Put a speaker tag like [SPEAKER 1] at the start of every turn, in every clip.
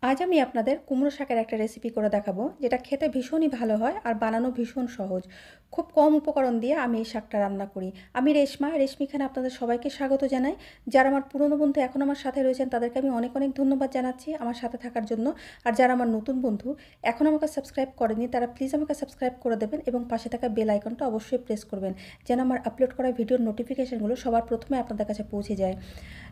[SPEAKER 1] আজ আমি আপনাদের কুমড়ো শাকের একটা রেসিপি করে দেখাবো, যেটা খেতে ভীষণই ভালো হয় আর বানানো ভীষণ সহজ। খুব কম উপকরণ দিয়ে আমি এই শাকটা রান্না করি। আমি রেশমিখানে আপনাদের সবাইকে স্বাগত জানাই। যারা আমার পুরনো বন্ধু এখন আমার সাথে রয়েছেন তাদেরকে আমি অনেক অনেক ধন্যবাদ জানাচ্ছি আমার সাথে থাকার জন্য। আর যারা আমার নতুন বন্ধু এখন আমাকে সাবস্ক্রাইব করেনি, তারা প্লিজ আমাকে সাবস্ক্রাইব করে দেবেন এবং পাশে থাকা বেল আইকনটা অবশ্যই প্রেস করবেন, যেন আমার আপলোড করা ভিডিওর নোটিফিকেশনগুলো সবার প্রথমে আপনাদের কাছে পৌঁছে যায়।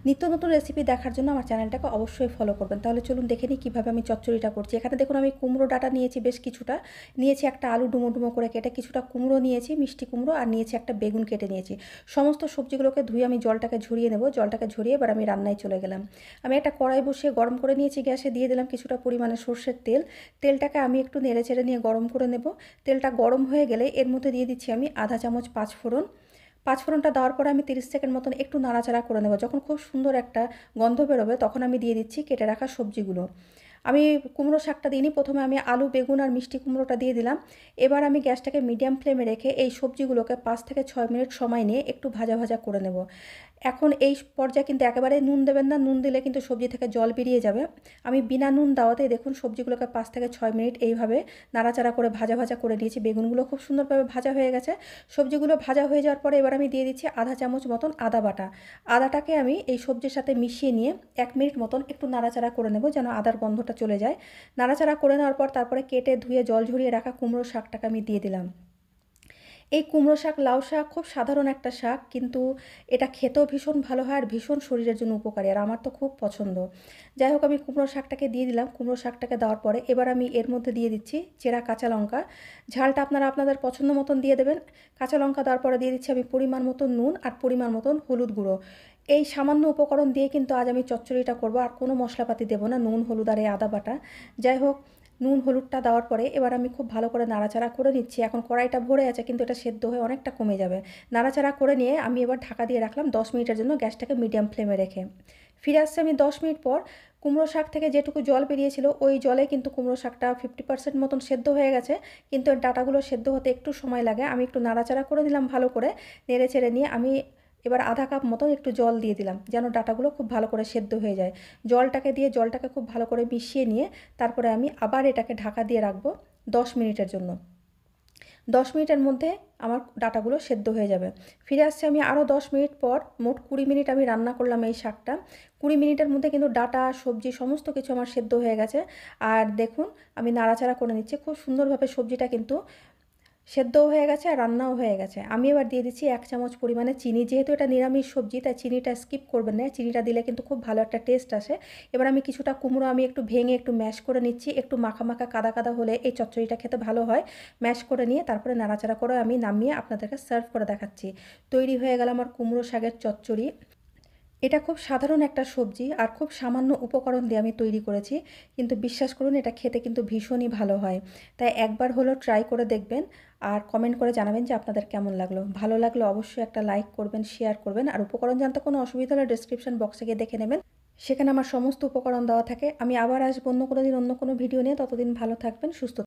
[SPEAKER 1] নিত্য নতুন রেসিপি দেখার জন্য আমার চ্যানেলটাকে অবশ্যই ফলো করবেন। তাহলে চলুন দেখে নিই কীভাবে আমি চচ্চড়িটা করছি। এখানে দেখুন আমি কুমড়ো ডাঁটা নিয়েছি বেশ কিছুটা, নিয়েছি একটা আলু ডুমো ডুমো করে কেটে, কিছুটা কুমড়ো নিয়েছি মিষ্টি কুমড়ো, আর নিয়েছি একটা বেগুন কেটে নিয়েছি। সমস্ত সবজিগুলোকে ধুয়ে আমি জলটাকে ঝরিয়ে নেব। জলটাকে ঝরিয়ে এবার আমি রান্নায় চলে গেলাম। আমি একটা কড়াই বসিয়ে গরম করে নিয়েছি, গ্যাসে দিয়ে দিলাম কিছুটা পরিমাণে সর্ষের তেল। তেলটাকে আমি একটু নেড়ে চেড়ে নিয়ে গরম করে নেব। তেলটা গরম হয়ে গেলে এর মধ্যে দিয়ে দিচ্ছি আমি আধা চামচ পাঁচফোড়ন। পাঁচফোড়নটা দেওয়ার পরে আমি 30 সেকেন্ড মতন একটু নাড়াচাড়া করে নেব। যখন খুব সুন্দর একটা গন্ধ বেরোবে তখন আমি দিয়ে দিচ্ছি কেটে রাখা সবজিগুলো। আমি কুমড়ো শাকটা দিইনি, প্রথমে আমি আলু বেগুন আর মিষ্টি কুমড়োটা দিয়ে দিলাম। এবার আমি গ্যাসটাকে মিডিয়াম ফ্লেমে রেখে এই সবজিগুলোকে 5 থেকে 6 মিনিট সময় নিয়ে একটু ভাজা ভাজা করে নেব। এখন এই পর্যায়ে কিন্তু একেবারে নুন দেবেন না, নুন দিলে কিন্তু সবজি থেকে জল বেরিয়ে যাবে। আমি বিনা নুন দেওয়াতেই দেখুন সবজিগুলোকে 5 থেকে 6 মিনিট এইভাবে নাড়াচাড়া করে ভাজা ভাজা করে নিয়েছি। বেগুনগুলো খুব সুন্দরভাবে ভাজা হয়ে গেছে। সবজিগুলো ভাজা হয়ে যাওয়ার পরে এবার আমি দিয়ে দিচ্ছি আধা চামচ মতন আদা বাটা। আদাটাকে আমি এই সবজির সাথে মিশিয়ে নিয়ে 1 মিনিট মতন একটু নাড়াচাড়া করে নেব, যেন আদার গন্ধটা চলে যায়। নাড়াচাড়া করে নেওয়ার পর তারপরে কেটে ধুয়ে জল ঝরিয়ে রাখা কুমড়ো শাকটাকে আমি দিয়ে দিলাম। এই কুমড়ো শাক লাউ শাক খুব সাধারণ একটা শাক, কিন্তু এটা খেতেও ভীষণ ভালো হয় আর ভীষণ শরীরের জন্য উপকারী, আর আমার তো খুব পছন্দ। যাই হোক, আমি কুমড়ো শাকটাকে দিয়ে দিলাম। কুমড়ো শাকটাকে দেওয়ার পরে এবার আমি এর মধ্যে দিয়ে দিচ্ছি চেরা কাঁচা লঙ্কা। ঝালটা আপনারা আপনাদের পছন্দ মতন দিয়ে দেবেন। কাঁচা লঙ্কা দেওয়ার পরে দিয়ে দিচ্ছি আমি পরিমাণ মতন নুন আর পরিমাণ মতন হলুদ গুঁড়ো। এই সামান্য উপকরণ দিয়ে কিন্তু আজ আমি চচ্চড়িটা করবো, আর কোনো মশলাপাতি দেবো না, নুন হলুদ আর এই আদা বাটা। যাই হোক, নুন হলুদটা দেওয়ার পরে এবার আমি খুব ভালো করে নাড়াচাড়া করে নিচ্ছি। এখন কড়াইটা ভরে আছে কিন্তু এটা সেদ্ধ হয়ে অনেকটা কমে যাবে। নাড়াচাড়া করে নিয়ে আমি এবার ঢাকা দিয়ে রাখলাম 10 মিনিটের জন্য, গ্যাসটাকে মিডিয়াম ফ্লেমে রেখে। ফিরে আসছে আমি 10 মিনিট পর। কুমড়ো শাক থেকে যেটুকু জল বেরিয়েছিল ওই জলে কিন্তু কুমড়ো শাকটা 50% মতন সেদ্ধ হয়ে গেছে, কিন্তু এর ডাঁটাগুলো সেদ্ধ হতে একটু সময় লাগে। আমি একটু নাড়াচাড়া করে দিলাম ভালো করে, নেড়ে চেড়ে নিয়ে আমি এবার আধা কাপ মতন একটু জল দিয়ে দিলাম, যেন ডাঁটাগুলো খুব ভালো করে সেদ্ধ হয়ে যায়। জলটাকে খুব ভালো করে মিশিয়ে নিয়ে তারপরে আমি আবার এটাকে ঢাকা দিয়ে রাখবো 10 মিনিটের জন্য। 10 মিনিটের মধ্যে আমার ডাঁটাগুলো সেদ্ধ হয়ে যাবে। ফিরে আসছি আমি আরও 10 মিনিট পর। মোট 20 মিনিট আমি রান্না করলাম এই শাকটা। 20 মিনিটের মধ্যে কিন্তু ডাঁটা সবজি সমস্ত কিছু আমার সেদ্ধ হয়ে গেছে। আর দেখুন আমি নাড়াচাড়া করে নিচ্ছি, খুব সুন্দরভাবে সবজিটা কিন্তু সেদ্ধও হয়ে গেছে আর রান্নাও হয়ে গেছে। আমি এবার দিয়ে দিচ্ছি 1 চামচ পরিমাণে চিনি। যেহেতু এটা নিরামিষ সবজি তাই চিনিটা স্কিপ করবেন না, চিনিটা দিলে কিন্তু খুব ভালো একটা টেস্ট আসে। এবার আমি কিছুটা কুমড়ো আমি একটু ভেঙে একটু ম্যাশ করে নিচ্ছি, একটু মাখা মাখা কাদা কাদা হলে এই চচ্চড়িটা খেতে ভালো হয়। ম্যাশ করে নিয়ে তারপরে নাড়াচাড়া করে আমি নামিয়ে আপনাদেরকে সার্ভ করে দেখাচ্ছি। তৈরি হয়ে গেল আমার কুমড়ো শাকের চচ্চড়ি। এটা খুব সাধারণ একটা সবজি আর খুব সামান্য উপকরণ দিয়ে আমি তৈরি করেছি, কিন্তু বিশ্বাস করুন এটা খেতে কিন্তু ভীষণই ভালো হয়। তাই একবার হলো ট্রাই করে দেখবেন আর কমেন্ট করে জানাবেন যে আপনাদের কেমন লাগলো। ভালো লাগলে অবশ্যই একটা লাইক করবেন, শেয়ার করবেন, আর উপকরণ জানতে কোনো অসুবিধা হলে ডেসক্রিপশন বক্সে গিয়ে দেখে নেবেন, সেখানে আমার সমস্ত উপকরণ দেওয়া থাকে। আমি আবার আসবো অন্য কোনো দিন অন্য কোনো ভিডিও নিয়ে। ততদিন ভালো থাকবেন, সুস্থ